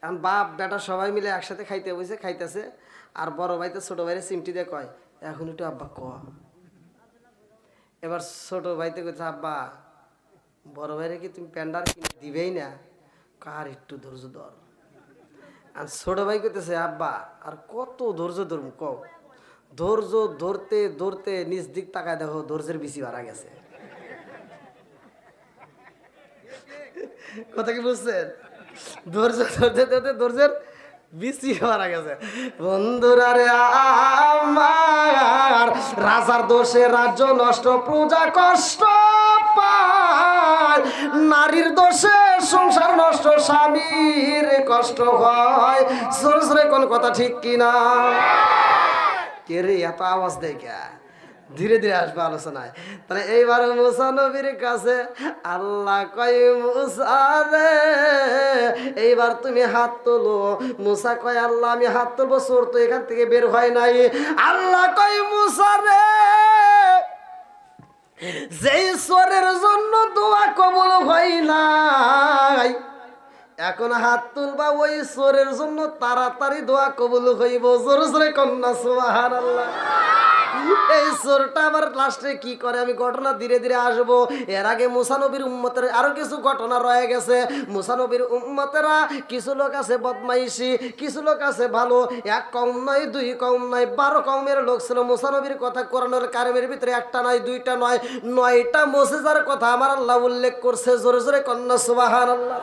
এখন বাপ বেটা সবাই মিলে একসাথে খাইতে বসে খাইতেছে, আর বড় ভাই তো ছোট ভাইয়ের চিমটি দিয়ে কয় এখন একটু আব্বা ক। এবার ছোট ভাইতে কইছে আব্বা বড় ভাইরে কি তুমি প্যান্ডার কিনে দিবেই না? কার একটু ধৈর্য ধর। আর ছোট ভাই কইতেছে আব্বা আর কত ধৈর্য ধরবো কও। ধৈর্য ধরতে ধরতে নিজ দিক তাকায় দেখো ধৈর্যের বেশি বাড়া গেছে। কথা কি বুঝছেন? ধৈর্য ধরতে ধরতে ধৈর্যের বেশি মারা গেছে। বন্ধুরা রে আমার, রাজার দোষে রাজ্য নষ্ট, প্রজা কষ্ট পায়। নারীর দোষে সংসার নষ্ট, স্বামীর কষ্ট হয়। জোরে জোরে কোন কথা ঠিক কিনা? কে রে এত আওয়াজ দেয় কে? ধীরে ধীরে আসবে আলোচনায়। তাহলে এইবার মুসা নবীর কাছে আল্লাহ কয় মুসা রে এইবার তুমি হাত তোলো। মুসা কয় আল্লাহ আমি হাত তুলবো, চোর তো এখান থেকে বের হয় নাই। আল্লাহ কয় মুসা রে যেই চোরের জন্য দোয়া কবুল হয় নাই, এখন হাত তুলবা ওই চোরের জন্য তাড়াতাড়ি দোয়া কবুল হইব। জোরে জোরে কন্যা সুবহানাল্লাহ। এই চোরটা আবার লাস্টে কি করে আমি ঘটনা ধীরে ধীরে আসবো। এর আগে মুসা নবীর উম্মতের আরো কিছু ঘটনা রয়ে গেছে। মুসা নবীর উম্মতেরা কিছু লোক আছে বদমাইশি, কিছু লোক আছে ভালো। এক কওম নয়, দুই কওম নয়, 12 কওমের লোক ছিল মুসা নবীর কথা কোরআনের কারিমের ভিতরে একটা নয়, দুইটা নয়, 9টা মুজিজার কথা আমার আল্লাহ উল্লেখ করছে। জোরে জোরে কন্যা সুবহানাল্লাহ।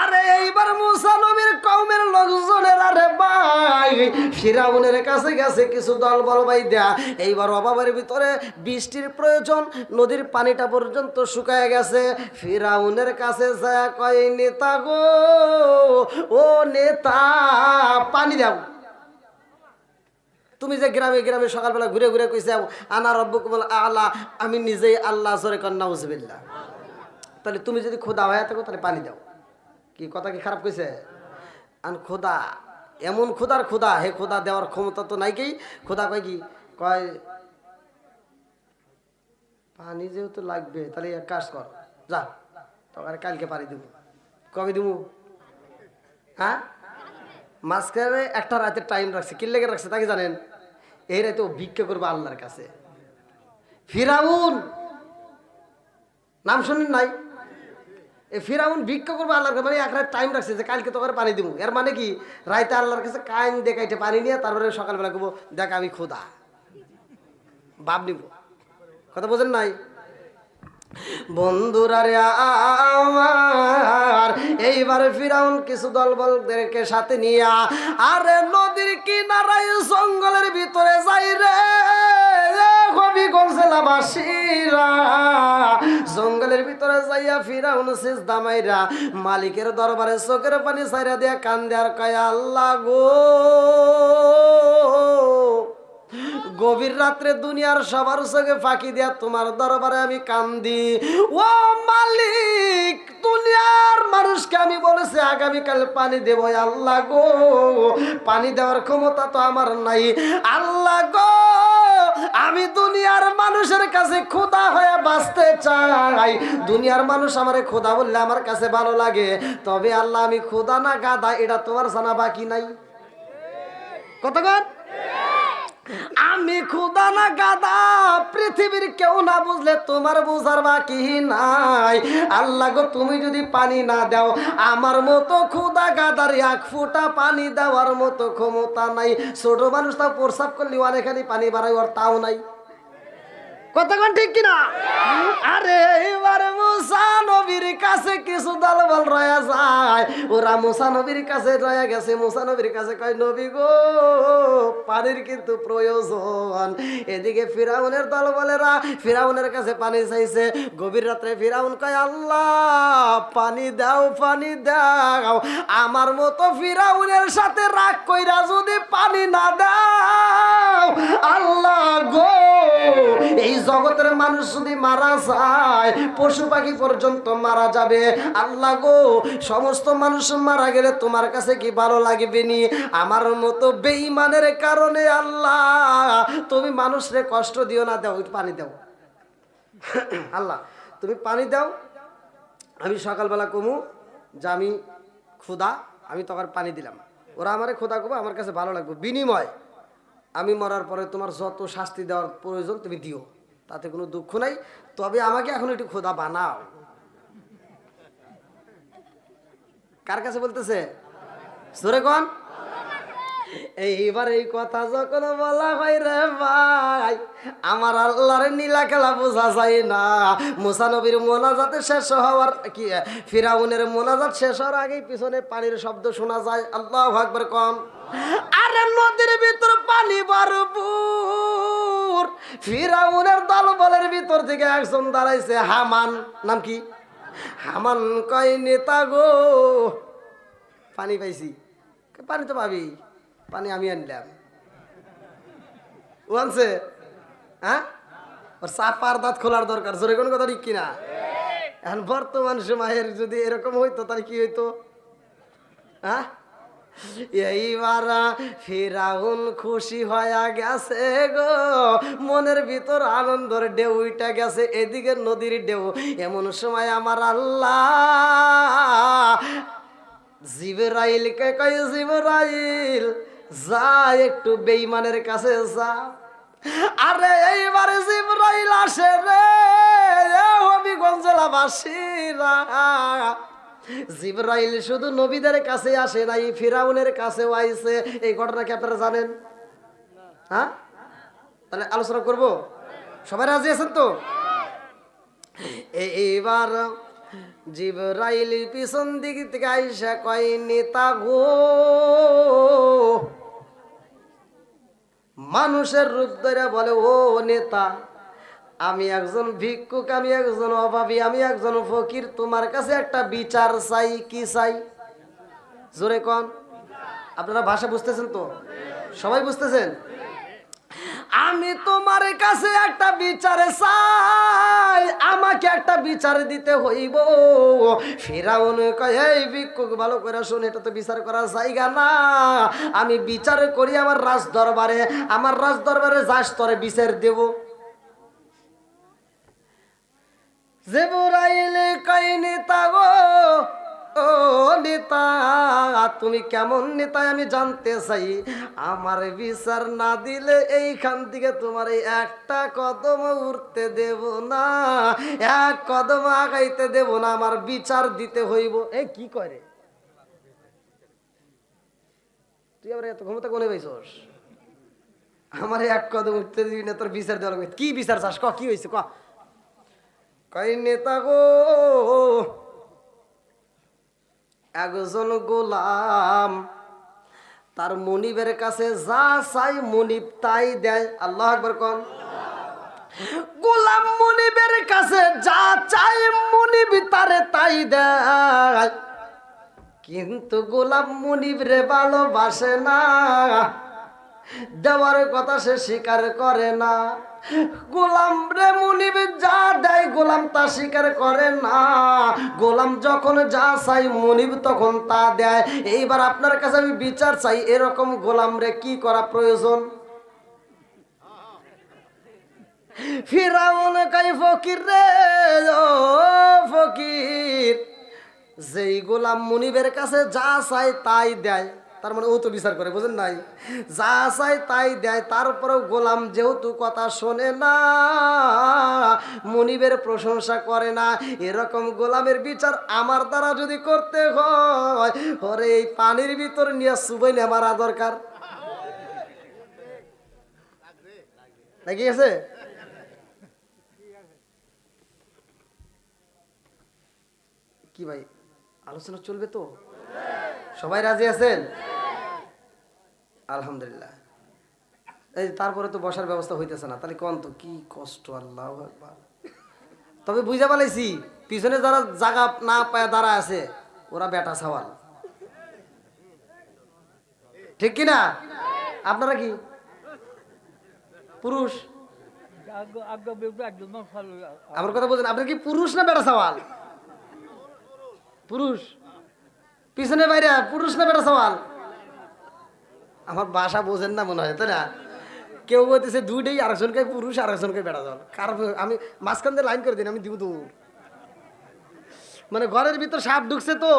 আরে এইবার মুসা নবীর কওমের লোকজনের আরে ভাই ফিরাউনের কাছে গেছে কিছু দল বল ভাই দেয়া। এইবার অভাবের ভিতরে বৃষ্টির প্রয়োজন, নদীর পানিটা পর্যন্ত শুকায় গেছে। ফিরাউনের কাছে যায় কয় নেতা গো, ও নেতা পানি দাও। তুমি যে গ্রামে গ্রামে সকালবেলা ঘুরে ঘুরে কইছে আনা রব্বুকুমুল আলা, আমি নিজেই আল্লাহ। জোরে কন্যা নাউজুবিল্লাহ। তাহলে তুমি যদি খোদা হয়ে থাকো তাহলে পানি দাও। কি কথা কি খারাপ কইছে? আন খোদা এমন খোদার খোদা, হে খোদা দেওয়ার ক্ষমতা তো নাই। কি খোদা কয় কি কয় পানি যেহেতু লাগবে তাহলে এক কাজ কর, যা তোমার কালকে পানি দেবো। কবে দেবো? হ্যাঁ, মাঝখানে একটা রাতের টাইম রাখছে। কি লেগে রাখছে তাকে জানেন? এই রাতে ও ভিক্ষা করবে আল্লাহর কাছে। ফিরাউন নাম শুনেন নাই? এই ফিরাউন ভিক্ষা করবে আল্লাহর কাছে, মানে এক রাত টাইম রাখছে যে কালকে তোকে পানি দিব। এর মানে কি রাইতে আল্লাহর কাছে কাইন দেখাইতে পানি নিয়ে তারপরে সকালবেলা করবো দেখ আমি খোদা ভাব নিব। কথা বোঝেন নাই? বন্ধুরা রে আমার, এইবার ফিরাউন কিছু দলবলদেরকে সাথে নিয়ে আরে নদীর কিনারায় জঙ্গলের ভিতরে যাই রে কবি গলছেলাবাসীরা। জঙ্গলের ভিতরে যাইয়া ফিরাউন সিজদা মাইরা মালিকের দরবারে চোখের পানি ছাইরা দিয়া কান্দে আর কয় আল্লাহ গো, গভীর রাত্রে দুনিয়ার সবার চোখে ফাঁকি দিয়া তোমার দরবারে আমি কান্দি। ও মালিক, দুনিয়ার মানুষকে আমি বলেছি আগামীকাল পানি দেব। আল্লাহ গো, পানি দেওয়ার ক্ষমতা তো আমার নাই। আল্লাহ গো, আমি দুনিয়ার মানুষের কাছে খোদা হয়ে বাঁচতে চাই। দুনিয়ার মানুষ আমারে খোদা বললে আমার কাছে ভালো লাগে, তবে আল্লাহ আমি খোদা না গাদা এটা তোমার জানা বাকি নাই। কতক্ষণ আমি খোদা না গাদা পৃথিবীর কেউ না বুঝলে তোমার বোঝার বাকি নাই। আল্লাহ গো, তুমি যদি পানি না দাও আমার মতো খোদা গাদার এক ফোঁটা পানি দেওয়ার মতো ক্ষমতা নাই। ছোট মানুষ তাও প্রস্রাব করলে অনেকখানি পানি বাড়াই, ওর তাও নাই। কতক্ষণ ঠিক কিনা? আরে এবার মুসা নবীর কাছে কিছু দলবল রয়ে যায়, ওরা মুসা নবীর কাছে রয়ে গেছে। মুসা নবীর কাছে কয় নবী গো, পানির কিন্তু প্রয়োজন। এদিকে ফিরাউনের দলবলেরা ফিরাউনের কাছে পানি চাইছে। গভীর রাত্রে ফিরাউন কয় আল্লাহ পানি দাও, পানি দাও। আমার মতো ফিরাউনের সাথে রাগ কইরা যদি পানি না দাও আল্লাহ গো, এই জগতের মানুষ যদি মারা যায় পশু পাখি পর্যন্ত মারা যাবে। আল্লাহ গো, সমস্ত মানুষ মারা গেলে তোমার কাছে কি ভালো লাগবে নি? আমার মতো বেঈমানের কারণে আল্লাহ তুমি মানুষরে কষ্ট দিও না, দাও পানি দাও। আল্লাহ তুমি পানি দাও, আমি সকালবেলা কমু যে আমি ক্ষুধা, আমি তখন পানি দিলাম, ওরা আমারে ক্ষুধা করবো, আমার কাছে ভালো লাগবে, বিনিময় আমি মরার পরে তোমার যত শাস্তি দেওয়ার প্রয়োজন তুমি দিও, তাতে কোনো দুঃখ নাই, তবে আমাকে এখন একটু ক্ষুধা বানাও। কার কাছে বলতেছে? জোরে কোন। এইবার এই কথা যখন বলা হয় রে ভাই, আমার আল্লাহর নীলা খেলা বোঝা যায় না। মুসা নবীর মোনাজাতে শেষ হওয়ার কি ফিরাউনের মোনাজাত শেষ হওয়ার আগেই পিছনে পানির শব্দ শোনা যায়। আল্লাহু আকবার কোন। আরে নদীর ভিতর পানি ভরপুর, ফিরাউনের দলবলের ভিতর থেকে একজন দাঁড়াইছে, হামান। নাম কি? হামান। কয় নেতা গো, পানি পাইছি। পানি তো পাবি, পানি আমি আনলাম। ও আনছে? হ্যাঁ, ওর চাপার দাঁত খোলার দরকার। জোরে কোন কথা ঠিক কিনা? এখন বর্তমান সময়ের যদি এরকম হইতো তাহলে কি হইতো? হ্যাঁ, এইবার ফিরাউন খুশি হয়ে গেছে গো, মনের ভিতর আনন্দের ঢেউ উইটা গেছে, এদিকে নদীর ঢেউ। এমন সময় আমার আল্লাহ জিবরাইলকে কয়, জিবরাইল যা একটু বেঈমানের কাছে যা। আরে এইবারে জিবরাইল আসে রে, হবিগঞ্জ জেলাবাসীরা, জিবরাইল শুধু নবীদের কাছে আসে নাই, ফিরাউনের কাছেও আইছে। এই ঘটনা কি আপনারা জানেন? হ্যাঁ, তাহলে আলোচনা করব, সবাই রাজি আছেন তো? এইবার জিবরাইল পিছন দিক থেকে আইসা কয়, নেতা গো, মানুষের রূপ ধরে বলে, ও নেতা, আমি একজন ভিক্ষুক, আমি একজন অভাবী, আমি একজন ফকির, তোমার কাছে একটা বিচার চাই। কি চাই? জোরে কন। আপনারা ভাষা বুঝতেছেন তো? সবাই বুঝতেছেন? আমি তোমার কাছে একটা বিচার চাই, আমাকে একটা বিচার দিতে হইব। ফিরাউন কয়, এই ভিক্ষুক ভালো করে শোন, এটা তো বিচার করার জায়গা না, আমি বিচার করি আমার রাজ দরবারে, আমার রাজ দরবারে যাস, তোরে বিচার দেব। জিবরাইল কয়, নেতা গো, ও নেতা, তুমি কেমন নেতা আমি জানতে চাই, আমার বিচার না দিলে এইখান থেকে তোমার একটা কদম উঠতে দেব না, এক কদম আগাইতে দেব না, আমার বিচার দিতে হইব। এ কি করে? তুই আবার এত ক্ষমতা কোনে পাইছস? আমার এক কদম উঠতে দিবি না, তোর বিচার দেওয়া লাগবে। কি বিচার চাস? ক, কি হয়েছে ক। কয়, নেতা গো, একজন গোলাম তার মনিবের কাছে যা চাই মনিব তাই দেয়। আল্লাহু আকবার কোন। গোলাম মনিবের কাছে যা চাই মনিব তারে তাই দেয়, কিন্তু গোলাম মনিব রে ভালোবাসে না, দেওয়ার কথা সে স্বীকার করে না। গোলাম রে মুনিব যা দেয় গোলাম তা স্বীকার করে না, গোলাম যখন যা চাই মুনিব তখন তা দেয়। এইবার আপনার কাছে আমি বিচার চাই, এরকম গোলাম রে কি করা প্রয়োজন? ফিরাউন কই, ফকির রে, ও ফকির, যেই গোলাম মুনিবের কাছে যা চাই তাই দেয়, তার মানে ও তো বিচার করে, বুঝেন নাই? যা চাই তাই দেয়, তারপরেও গোলাম যেহেতু কথা শোনে না, মুনিবের প্রশংসা করে না, এরকম গোলামের বিচার আমার দ্বারা যদি করতে হয়, ওরে এই পানির ভিতর নিয়ে চুবাইলে মারা দরকার। নাকি আছে? কি ভাই, আলোচনা চলবে তো? সবাই রাজি আছেন? আলহামদুলিল্লাহ। এই তারপরে তো বসার ব্যবস্থা হইতেছে না, তাহলে কোন তো কি কষ্ট। আল্লাহু আকবার। তবে বুঝা পালাইছি, পিছনে যারা জায়গা না পায় দাঁড়া আছে ওরা বেটা সওয়াল, ঠিক কিনা? আপনারা কি পুরুষ? আমার কথা বলছেন, আপনার কি পুরুষ না বেটা সওয়াল? পুরুষ। পিছনে বাইরে পুরুষ না বেটা সওয়াল? আমার ভাষা বোঝেন না মনে হয়, তাই না? কেউ বলতেছে দুইটাই, আরেকজনকে পুরুষ আরেকজনকে বেটা দল। কারণ আমি মাঝখান দিয়ে লাইন করে দিন, আমি দিব দৌড়। মানে ঘরের ভিতর সাপ ঢুকছে তো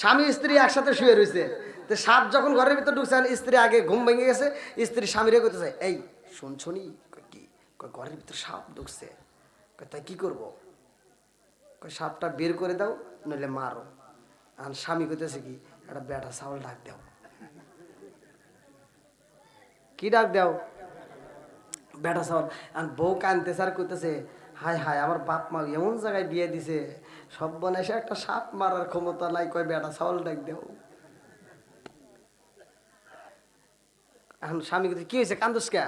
স্বামী স্ত্রী একসাথে শুয়ে রয়েছে, তো সাপ যখন ঘরের ভিতর ঢুকছে, স্ত্রী আগে ঘুম ভেঙে গেছে, স্ত্রী স্বামীরে করতেছে, এই শুনছনি কি ঘরের ভিতর সাপ ঢুকছে, তাই কি করবো? সাপটা বের করে দাও নইলে মারো। আর স্বামী কইতেছে কি, একটা বেটা ছাগল ডাক দাও। কি ডাক দাও? বেটা ছাগল। আর বউ কানতে স্যার করতেছে, হায় হায় আমার বাপ মা এমন জায়গায় বিয়ে দিছে, সব বনেসে একটা সাপ মারার ক্ষমতা নাই, কয় বেটা ছাগল ডাক দাও। এখন স্বামী কইতে, কি হয়েছে কান্দুস কে?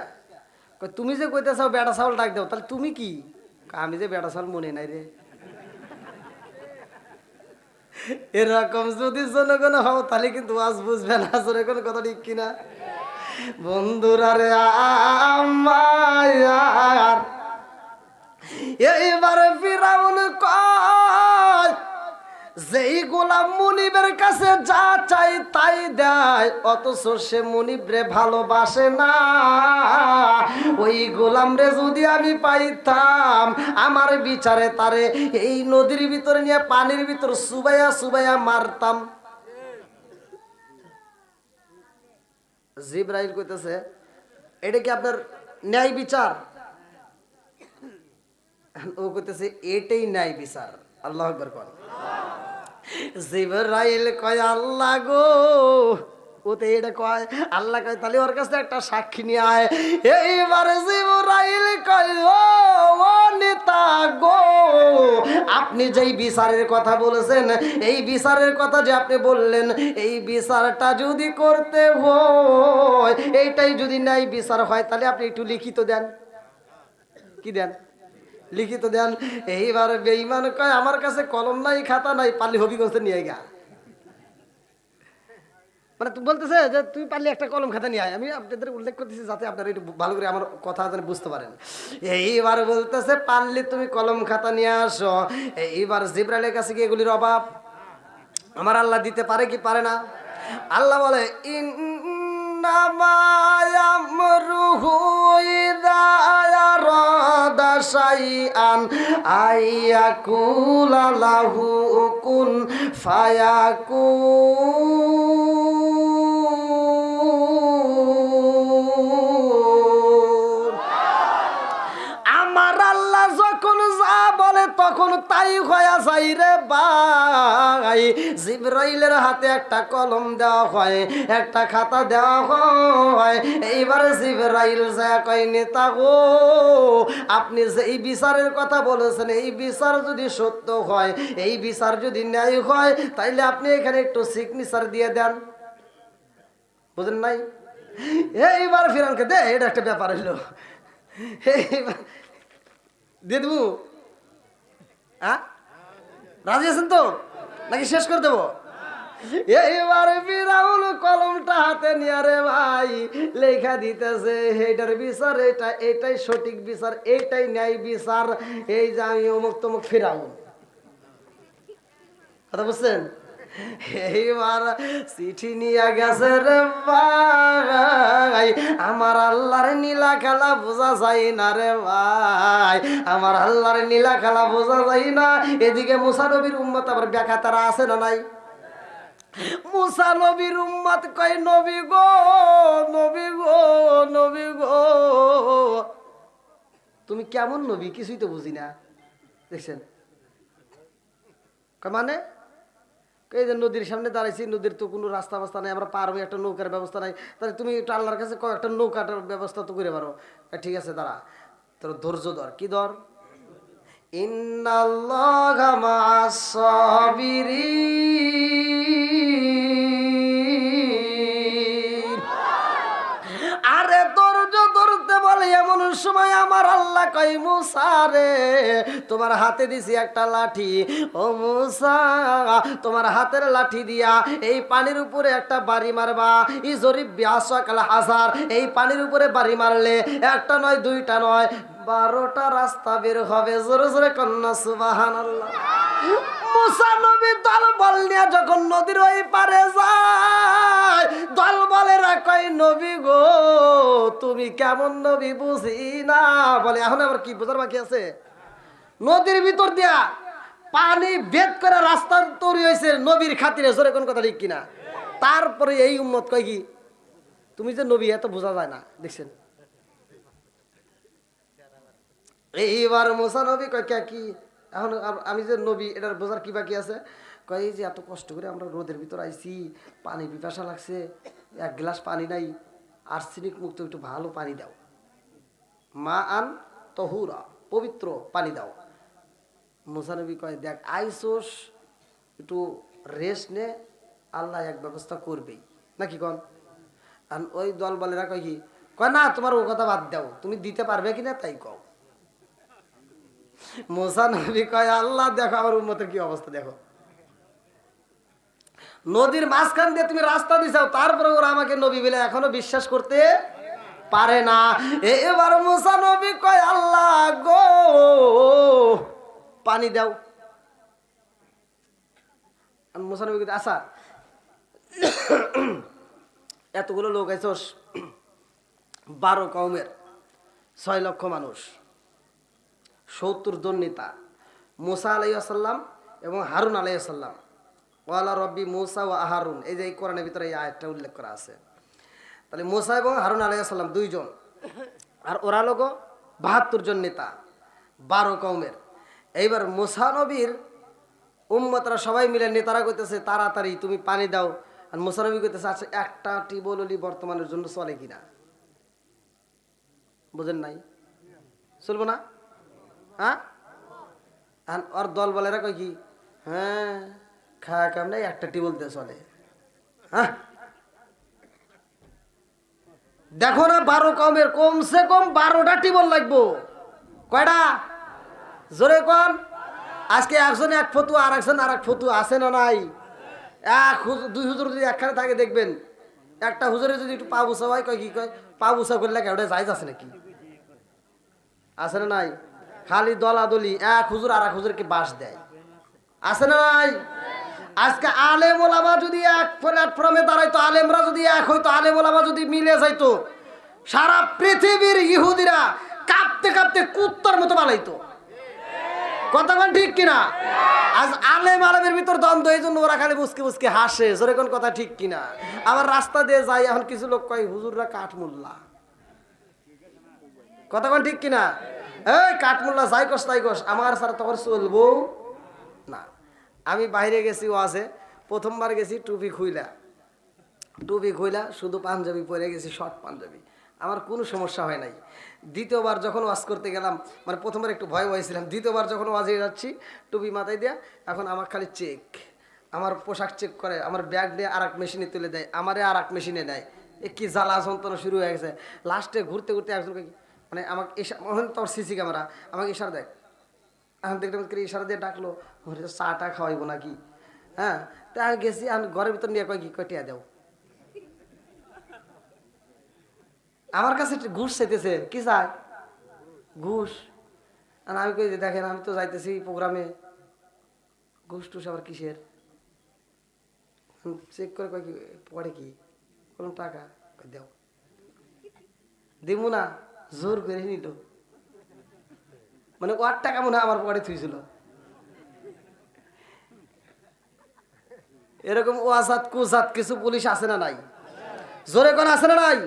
কয় তুমি যে কইতেছাও বেটা ছাগল ডাক দাও, তাহলে তুমি কি? আমি যে বেটা ছাগল মনে নাই রে। এরকম যদি জনগণ হও তাহলে কিন্তু আজ বুঝবে না আসলে কোনো কথা ঠিক কিনা। বন্ধুরা রে আমার, এইবারে ফিরাউন কয়, যেই গোলাম মুনিবের কাছে যা চাই তাই দেয়, অথচ সে মুনিবরে ভালোবাসে না। ওই গোলাম রে যদি আমি পাইতাম, আমার বিচারে তারে এই নদীর ভিতরে নিয়ে পানির ভিতর সুবাইয়া সুবাইয়া মারতাম। জিবরাইল কইতেছে, এটা কি আপনার ন্যায় বিচার? ও কইতেছে এটাই ন্যায় বিচার। আল্লাহু আকবার কর। জিবরাইল কয়, আল্লাহ গো, ওতে এটা কয়, আল্লাহ কয় তাহলে ওর কাছে একটা সাক্ষী নিয়ে আয়। এইবারে জিবরাইল কয়, ও নেতা গো, আপনি যেই বিচারের কথা বলেছেন, এই বিচারের কথা যে আপনি বললেন, এই বিচারটা যদি করতে হয়, এইটাই যদি ন্যায় বিচার হয়, তাহলে আপনি একটু লিখিত দেন। কি দেন? লিখিত দেন। এইবার বেঈমান কয়, আমার কাছে কলম নাই খাতা নাই, পারলে হবিগঞ্জ নিয়ে গা। মানে তুই বলতেছে যে তুই পারলে একটা কলম খাতা নিয়ে আয়। আমি আপনাদের উল্লেখ করতেছি যাতে আপনারা একটু ভালো করে আমার কথা বুঝতে পারেন। এইবার বলতেছে পারলে তুমি কলম খাতা নিয়ে আসো। এইবার জিবরাইলের কাছে কি এগুলির অভাব আমার আল্লাহ দিতে পারে কি পারে না? আল্লাহ বলে, ইন্নামা ইয়ামরুহু ইযা আরাদা শাইআন আইয়াকুলা লাহু কুন ফায়াকুন। আমার আল্লাহ যখন যা বলে তখন তাই হয়ে যায় রে ভাই। জিবরাইলের হাতে একটা কলম দেওয়া হয়, একটা খাতা দেওয়া হয়। এইবার জিবরাইল যা কয়, নেতা গো, আপনি যে এই বিচারের কথা বলেছেন, এই বিচার যদি সত্য হয়, এই বিচার যদি ন্যায় হয়, তাইলে আপনি এখানে একটু সিগনেচার দিয়ে দেন। বুঝেন নাই? এইবার ফিরানকে দে, এটা একটা ব্যাপার হইলো। এইবার দিয়ে দেবো? হ্যাঁ, রাজি আছেন তো নাকি শেষ করে দেবো? এইবারে ফিরাউন কলমটা হাতে নিয়ে রে ভাই লেখা দিতেছে, এইটার বিচার এটা, এটাই সঠিক বিচার, এটাই ন্যায় বিচার। এই যে আমি অমুক তমুক ফিরাউন, কথা বুঝছেন? এইবার চিঠি নিয়ে গেছে রে ভাই। আমার আল্লাহর নীলা খেলা বোঝা যায় না রে ভাই, আমার আল্লাহর নীলা খেলা বোঝা যায় না। এদিকে মুসা নবীর উম্মত আবার ব্যাখ্যা তারা আছে না নাই? মুসা নবীর উম্মত কয়, নবী গো, নবী গো, নবী গো, তুমি কেমন নবী কিছুই তো বুঝি না। দেখছেন মানে এই যে নদীর সামনে দাঁড়াইছি, নদীর তো কোনো রাস্তা ব্যবস্থা নাই, আমরা পার হয়ে একটা নৌকার ব্যবস্থা নাই, তাহলে তুমি একটু আল্লাহর কাছে একটা নৌকাটার ব্যবস্থা তো করে পারো। ঠিক আছে দাঁড়া, তোর ধৈর্য ধর। কি ধর? ইন্নাল্লাহা মা'আস সাবিরিন। আরে ধৈর্য ধরতে বলে এমন সময় আমার আল্লাহ কয়, মুসা রে, তোমার হাতে দিছি একটা লাঠি। ও মুসা, তোমার হাতের লাঠি দিয়া এই পানির উপরে একটা বাড়ি মারবা। ই জরিব বিআসাকাল হাজার, এই পানির উপরে বাড়ি মারলে একটা নয়, দুইটা নয়, 12টা রাস্তা বের হবে। জোরে জোরে কন্যা সুবহানাল্লাহ। মুসা নবী দল বল নিয়ে যখন নদীর ওই পারে যায়, দল বলেরা কয়, নবী গো, তুমি কেমন নবী বুঝি না। বলে এখন আবার কি বোঝার বাকি আছে? নদীর ভিতর দিয়া পানি ভেদ করে রাস্তা তৈরি হয়েছে নবীর খাতিরে, জোরে কোন কথা ঠিক কিনা? তারপরে এই উম্মত কয় কি তুমি যে নবী এত বোঝা যায় না, দেখছেন? এইবার মুসা নবী কয় কি এখন আমি যে নবী এটার বোঝার কি বাকি আছে? কয় এই যে এত কষ্ট করে আমরা রোদের ভিতর আইছি, পানি পিপাসা লাগছে, এক গ্লাস পানি নাই, আর্সেনিক মুক্ত একটু ভালো পানি দাও, মা আন তহুরা, পবিত্র পানি দাও। মুসা নবী কয় দেখ আইসোস, একটু রেস্ট নে, আল্লাহ এক ব্যবস্থা করবেই, নাকি কন? আর ওই দল বলেরা কয় কি কয় না তোমার ও কথা বাদ দাও, তুমি দিতে পারবে কিনা তাই কও। মুসা নবী কয় আল্লাহ দেখো আমার উম্মতের কি অবস্থা দেখো, নদীর মাঝখান দিয়ে তুমি রাস্তা দিছাও, তারপরে ওরা আমাকে নবী বলে এখনো বিশ্বাস করতে পারে না। এবার মুসা নবী কয় আল্লাহ গো পানি দাও। মুসা নবী কয় আচ্ছা এতগুলো লোক আইছস, 12 কওমের 6 লক্ষ মানুষ, 70 জন নেতা, মুসা আলাইহিস সালাম এবং হারুন আলাইহিস সালাম, ওয়ালা রব্বি মুসা ওয়া হারুন, এই যে এই কোরআনের ভিতরে এই আয়াতটা উল্লেখ করা আছে। তাহলে মুসা এবং হারুন আলাইহিস সালাম 2 জন, আর ওরা লোক 72 জন নেতা, 12 কওমের। এইবার মুসা নবীর উম্মতরা সবাই মিলে নেতারা কইতেছে তাড়াতাড়ি তুমি পানি দাও, আর মুসা নবী কইতেছে আচ্ছা একটা টিউবওয়েল বর্তমানের জন্য চলে কিনা, বুঝেন নাই? চলবো না? হ্যাঁ, আর দল বলেরা কয় কি হ্যাঁ খায়া কাম নাই, একটা টিউবওয়েল দিয়ে চলে। হ্যাঁ দেখো না 12 কওমের কমসে কম 12টা টিউবওয়েল লাগবো, কয়টা? জোরে কন। আজকে একজন এক ফতুয়া আর একজন আর এক ফতুয়া, আছে না নাই? দুই হুজুর যদি একখানে থাকে দেখবেন, একটা হুজুরে যদি একটু পা বুসা হয় কয় কি কয় পা বুসা করলে ওটা জায়েজ আছে নাকি? আছে না নাই? খালি দলাদলি, এক হুজুর আর এক হুজুরকে বাস দেয়, আছে না নাই? আজকে আলেম ওলামা যদি এক প্ল্যাটফর্মে দাঁড়াইতো, আলেমরা যদি এক হইতো, আলেম ওলামা যদি মিলে যাইতো, সারা পৃথিবীর ইহুদিরা কাঁপতে কাঁপতে কুত্তার মতো বানাইতো। কথা বল ঠিক কিনা? আজ আলেম আলেমের ভিতর দ্বন্দ্ব, এই জন্য ওরা খালি মুসকে মুসকে হাসে, জোরে কোন কথা ঠিক কিনা? আবার রাস্তা দিয়ে যাই, এখন কিছু লোক কয় হুজুররা কাঠমোল্লা, কথা বল ঠিক কিনা? এই কাঠমোল্লা যাই কস তাই কস, আমার সারা তখন চলবো না। আমি বাইরে গেছি ওয়াজে, প্রথমবার গেছি টুপি খুইলা শুধু পাঞ্জাবি পরে গেছি, শর্ট পাঞ্জাবি, আমার কোনো সমস্যা হয় নাই। দ্বিতীয়বার যখন ওয়াজ করতে গেলাম, মানে প্রথমবার একটু ভয় হয়েছিলাম, দ্বিতীয়বার যখন ওয়াজে যাচ্ছি টুপি মাথায় দেয়া, এখন আমার খালি চেক, আমার পোশাক চেক করে, আমার ব্যাগ দিয়ে আর এক মেশিনে তুলে দেয়, আমারে আর এক মেশিনে দেয়, এ কি জ্বালা যন্ত্রণা শুরু হয়ে গেছে। লাস্টে ঘুরতে ঘুরতে একজনকে মানে আমাকে তোর সিসি ক্যামেরা আমাকে ইশারা দেয়, এখন দেখলাম ইশারা দিয়ে ডাকলো, চাটা খাওয়াইবো নাকি? হ্যাঁ, তা আমি গেছি, ঘরের ভিতর নিয়ে কয় কি কটিয়া দেও, আমার কাছে ঘুষ চাইতেছে, কি চাই? ঘুষ। আর আমি কই দেখেন আমি তো যাইতেছি প্রোগ্রামে, ঘুষ টুস আবার কিসের? চেক করে কয় কি পড়ে কি কোন টাকা, দেও, দিব না, জোর করে নিল, মানে 8 টাকা মনে হয় আমার পকেটে থুইছিল। এরকম ওয়াজাত কুজাত কিছু পুলিশ আছে না নাই? জোরে কোন আছে না নাই?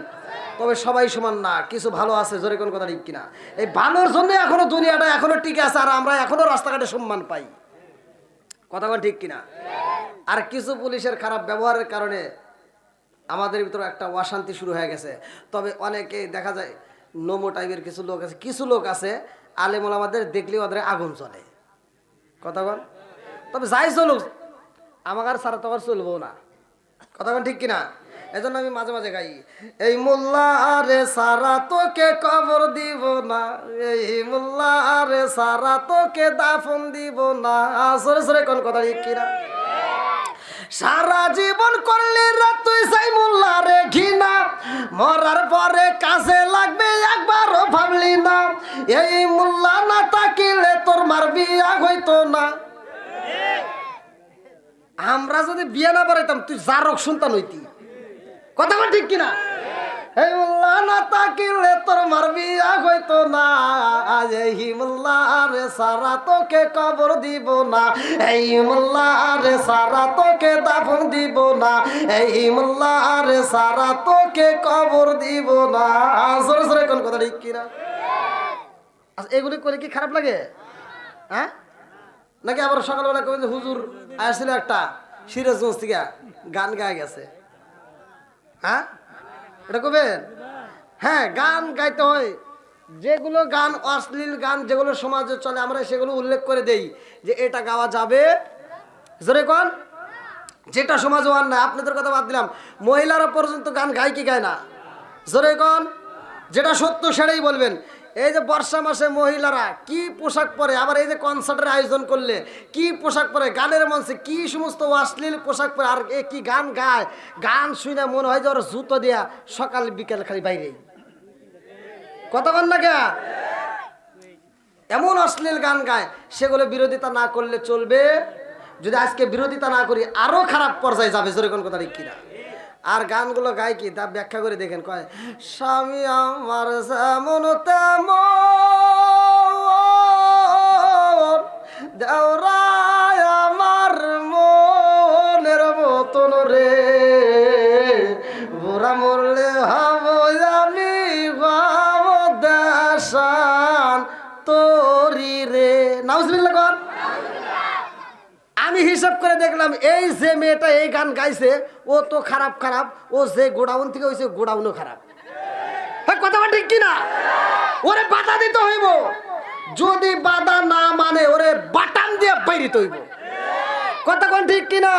তবে সবাই সমান না, কিছু ভালো আছে, জোরে কোন কথা ঠিক কিনা? এই ভালোর জন্য এখনো দুনিয়াটা এখনো টিকে আছে, আর আমরা এখনো রাস্তাঘাটে সম্মান পাই, কথা বল ঠিক কিনা? আর কিছু পুলিশের খারাপ ব্যবহারের কারণে আমাদের ভিতরে একটা অশান্তি শুরু হয়ে গেছে। তবে অনেকে দেখা যায় নোমো টাইপের কিছু লোক আছে আলেম ওলামাদের দেখলেও ওদের আগুন চলে, কথা বল। তবে যাই চলুক, আমার আর সারা তো আর চলবো না, কথা বল ঠিক কিনা? এজন্য আমি মাঝে মাঝে গাই, এই মোল্লা রে সারা তোকে কবর দিব না, এই মোল্লা রে সারা তোকে দাফন দিব না, সরে সরে কোন কথা ঠিক কিনা? সারা জীবন করলি রে তুই সেই মোল্লা রে ঘৃণা, মরার পরে কাছে লাগবে একবারও ভাবলি না, এই মোল্লা না তাকিলে তোর মার বিয়া হইতো না। আমরা যদি বিয়ে না বাড়াইতাম তুই জারক সন্তান হইতি, কথা বল ঠিক কিনা? হে মোল্লা না তাকিলে তোর মারবি হইতো না, আজ এই মোল্লা রে সারা তোকে কবর দিব না, এই মোল্লা রে সারা তোকে দাফন দিব না, এই মোল্লা রে সারা তোকে কবর দিব না। জোরে জোরে কোন কথা ঠিক কিনা? আচ্ছা এগুলি করে কি খারাপ লাগে? হ্যাঁ নাকি আবার সকালবেলা কবে যে হুজুর আসছিল একটা সিরাজগঞ্জ থেকে গান গায়ে গেছে, হ্যাঁ এটা কবেন? হ্যাঁ গান গাইতে হয়, যেগুলো গান অশ্লীল গান যেগুলো সমাজে চলে আমরা সেগুলো উল্লেখ করে দেই যে এটা গাওয়া যাবে। জোরে কোন যেটা সমাজে অন্যায়, আপনাদের কথা বাদ দিলাম, মহিলারা পর্যন্ত গান গায় কি গায় না? জোরে কোন যেটা সত্য সেটাই বলবেন। এই যে বর্ষা মাসে মহিলারা কি পোশাক পরে, আবার এই যে কনসার্টের আয়োজন করলে কি পোশাক পরে, গানের মঞ্চে কি সমস্ত অশ্লীল পোশাক পরে, আর এ কি গান গায়, গান শুনে মনে হয় যে ওরা জুতো দেয়া সকাল বিকেল খালি বাইরে কথা বল না কে, এমন অশ্লীল গান গায়, সেগুলো বিরোধিতা না করলে চলবে। যদি আজকে বিরোধিতা না করি আরো খারাপ পর্যায়ে যাবে। জোরে কোন কথা ঠিক কিনা? আর গানগুলো গায় কি তা ব্যাখ্যা করে দেখেন, কয় স্বামী আমার যেমন তেমন, দেওরায় আমার মনের মতন রে, বুড়া মরলে হব আমি হব দেশান তোরি রে। নাউজুবিল্লাহ কর। আমি হিসাব করে দেখলাম এই যে মেয়েটা এই গান গাইছে ও তো খারাপ খারাপ, ও যে গোডাউন থেকে হয়েছে গোডাউনও খারাপ। হ্যাঁ কথাটা ঠিক কিনা? ওরে বাধা দিতে হইব, যদি বাধা না মানে ওরে বাটাম দিয়ে বাইরিতে হইব। কথা কোন ঠিক কিনা?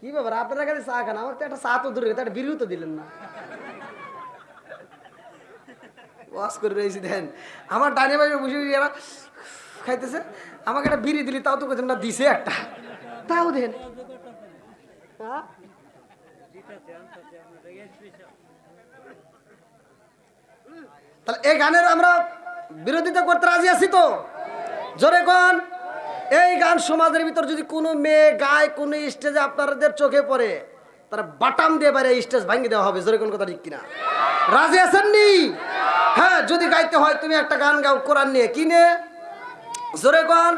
কি ব্যাপার আপনারা খালি চা খান, আমার তো একটা চা তো দূরে, একটা বিড়িও তো দিলেন না। ওয়াশ করে রয়েছি দেন, আমার ডানে বাড়ি বসে এরা খাইতেছে, আমাকে একটা বিড়ি দিলি তাও তো কেছেন না, দিছে একটা তাও দেন। তাহলে এই গানের আমরা বিরোধিতা করতে রাজি আছি তো? জোরে কোন। এই গান সমাজের ভিতর যদি কোনো মেয়ে গায় কোনো স্টেজে আপনাদের চোখে পড়ে, তারা বাটাম দিয়ে বাইরে স্টেজ ভাঙিয়ে দেওয়া হবে। জোরে কোন কথা ঠিক কিনা? রাজি আছেন নি? হ্যাঁ যদি গাইতে হয় তুমি একটা গান গাও কোরআন নিয়ে, কি নিয়ে? জোরে কোন।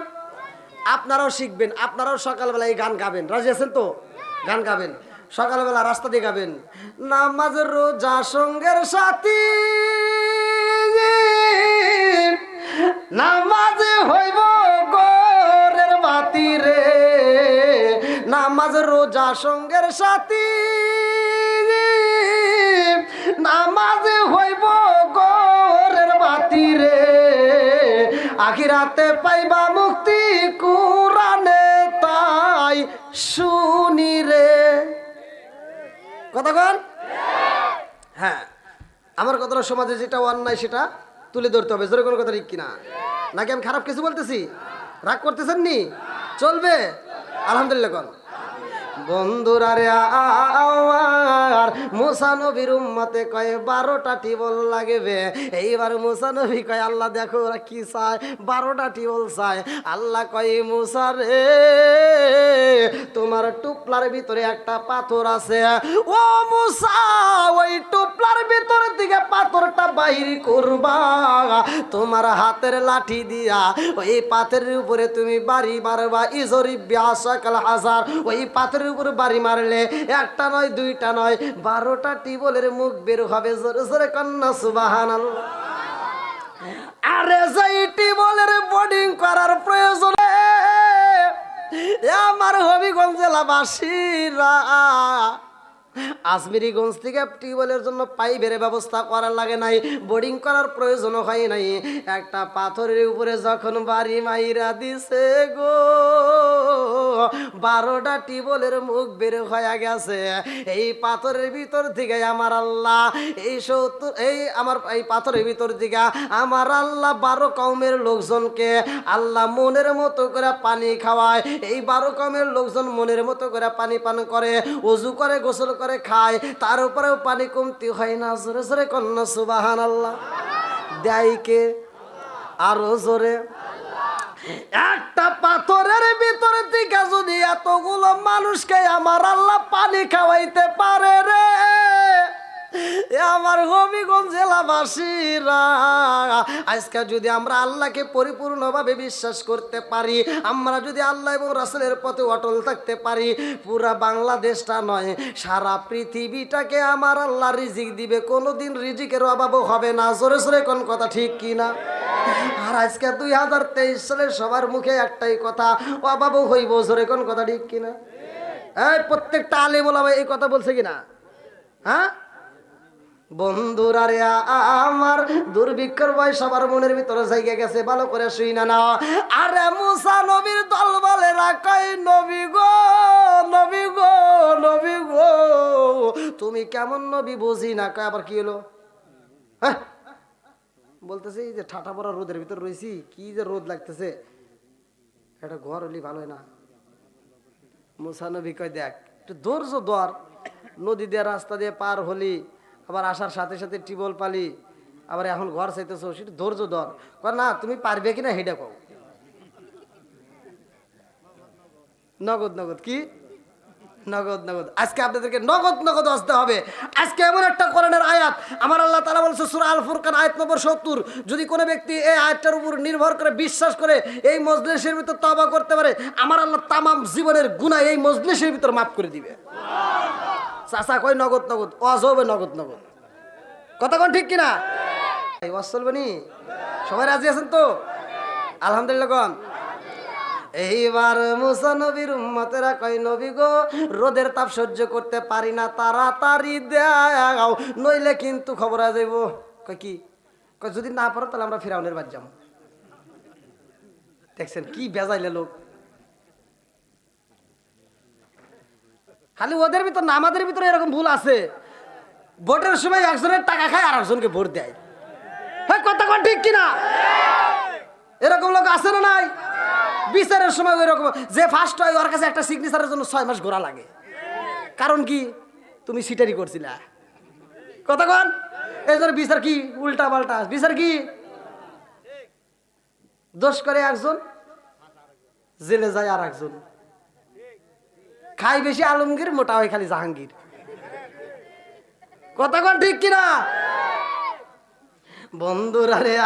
আপনারাও শিখবেন, আপনারাও সকালবেলা এই গান গাবেন। রাজি আছেন তো? গান গাবেন সকালবেলা, রাস্তা দিয়ে গাবেন। নামাজ রোজা সঙ্গের সাথী, নামাজ হইব গোরের বাতি রে, নামাজ রোজা সঙ্গের সাথী, নামাজ হইব গোরের বাতি রে, আখিরাতে পাইবা মুক্তি কুরআনে তাই শুনি রে। কথা কন। হ্যাঁ আমার কথাটা সমাজে যেটা অন্যায় সেটা তুলে ধরতে হবে। জোরে কোনো কথা ঠিক কিনা? নাকি আমি খারাপ কিছু বলতেছি? রাগ করতেছেন নি? চলবে আলহামদুলিল্লাহ কন। বন্ধুরা রে আর মুসা নবীর উম্মতে কয় 12টা টিবল লাগবে। এইবার মুসা নবী কয় আল্লাহ দেখো ওরা কি চায়, 12টা টিবল চায়। আল্লাহ কয় মুসা রে তোমার টুপলার ভিতরে একটা পাথর আছে, ও মুসা ওই টুপলার ভিতর থেকে পাথরটা বাহির করবা, তোমার হাতের লাঠি দিয়া ওই পাথরের উপরে তুমি বাড়ি মারবা। ইজরি বিয়াসাকাল হাজার, ওই পাথরের উপর বাড়ি মারলে একটা নয় দুইটা নয় 12টা টিবলের মুখ বের হবে। জোরে জোরে কন্যা সুবহানাল্লাহ। আরে যাই টিবলের বোর্ডিং করার প্রয়োজনে আমার হবিগঞ্জ জেলাবাসীরা আজমিরিগঞ্জ থেকে টিউবওয়েলের জন্য পাইপের ব্যবস্থা করার লাগে নাই, বোর্ডিং করার প্রয়োজন হয় নাই। একটা পাথরের উপরে যখন বাড়ি মাইরা দিছে গো, 12টা টিউবওয়েলের মুখ বের হয়ে গেছে। এই পাথরের ভিতর থেকে আমার আল্লাহ এই পাথরের ভিতর থেকে আমার আল্লাহ 12 কওমের লোকজনকে আল্লাহ মনের মতো করে পানি খাওয়ায়। এই 12 কওমের লোকজন মনের মতো করে পানি পান করে, ওযু করে, গোসল করে, খায়, তার উপরেও পানি কমতি হয় না। জোরে জোরে কন্যা সুবহানাল্লাহ। দেয় কে? আরো জোরে। একটা পাথরের ভিতরে থেকে যদি এতগুলো মানুষকে আমার আল্লাহ পানি খাওয়াইতে পারে রে, আমার হবিগঞ্জ জেলাবাসীরা, আজকে যদি আমরা আল্লাহকে পরিপূর্ণভাবে বিশ্বাস করতে পারি, আমরা যদি আল্লাহ এবং রাসূলের পথে অটল থাকতে পারি, পুরা বাংলাদেশটা নয় সারা পৃথিবীটাকে আমার আল্লাহ রিজিক দিবে, কোনোদিন রিজিকের অভাবও হবে না। জোরে জোরে কোন কথা ঠিক কিনা? আর আজকে 2023 সালে সবার মুখে একটাই কথা, অভাবও হইব। জোরে কোন কথা ঠিক কিনা? এই প্রত্যেকটা আলেম ওলামা এই কথা বলছে কিনা? হ্যাঁ বন্ধুরা রে, আমার দুর্ভিক্ষের ভয় সবার মনের ভিতরে জায়গা গেছে, ভালো করে শুই না না। আরে মুসা নবীর দল বলে রাখাই, নবী গো নবী গো নবী গো, তুমি কেমন নবী বুঝি না। কয় আবার কি হলো? হ্যাঁ বলতেছে যে ঠাটা পড়া রোদের ভিতর রয়েছি, কি যে রোদ লাগতেছে, একটা ঘর হলি ভালো হয় না। মুসা নবী কয় দেখ একটু ধৈর্য ধর, নদী দিয়ে রাস্তা দিয়ে পার হলি, আবার আসার সাথে সাথে টিবল পালি, আবার এখন ঘর চাইতেছো, সেটা ধৈর্য ধর। কয় না তুমি পারবে কিনা হেডা কও। নগদ নগদ কি নগদ নগদ, আজকে আপনাদেরকে নগদ নগদ আসতে হবে। আজকে এমন একটা কোরআনের আয়াত আমার আল্লাহ তাআলা বলছে সূরা আল ফুরকান আয়াত নম্বর 70, যদি কোনো ব্যক্তি এই আয়াতটার উপর নির্ভর করে বিশ্বাস করে এই মজলিসের ভিতর তওবা করতে পারে, আমার আল্লাহ তামাম জীবনের গুনাহ এই মজলিসের ভিতর মাফ করে দিবে। চাচা কয় নগদ নগদ, ওয়াজ হবে নগদ নগদ, কথা কোন ঠিক কিনা? ওয়াজ চলবে নি? সবাই রাজি আছেন তো? আলহামদুলিল্লাহ কোন। এইবার মুসা নবীর উম্মতেরা কয় নবী গো রোদের তাপ সহ্য করতে পারি না, তাড়াতাড়ি দাও নইলে কিন্তু খবর হয়ে যাইব। কয় কি? কয় যদি না পারো তাহলে আমরা ফিরাউনের বাড়ি যাবো। দেখছেন কি বেজাইলে লোক, খালি ওদের ভিতর না আমাদের ভিতরে এরকম ভুল আছে। ভোটের সময় একজনের টাকা খায় আর একজনকে ভোট দেয়। হ্যাঁ কথা কোন ঠিক কিনা? এরকম লোক আছে না নাই? বিচারের সময় ওই রকম যে ফার্স্ট হয় ওর কাছে একটা সিগনেচারের জন্য 6 মাস ঘোরা লাগে। কারণ কি? তুমি সিটারি করছিলা। কথা কোন? এই জন্য বিচার কি উল্টা পাল্টা বিচার, কি দোষ করে একজন জেলে যায় আর একজন, খাই বেশি আলমগীর, মোটা হয় খালি জাহাঙ্গীর। কথা কোন ঠিক কিনা? বন্ধুরা রে,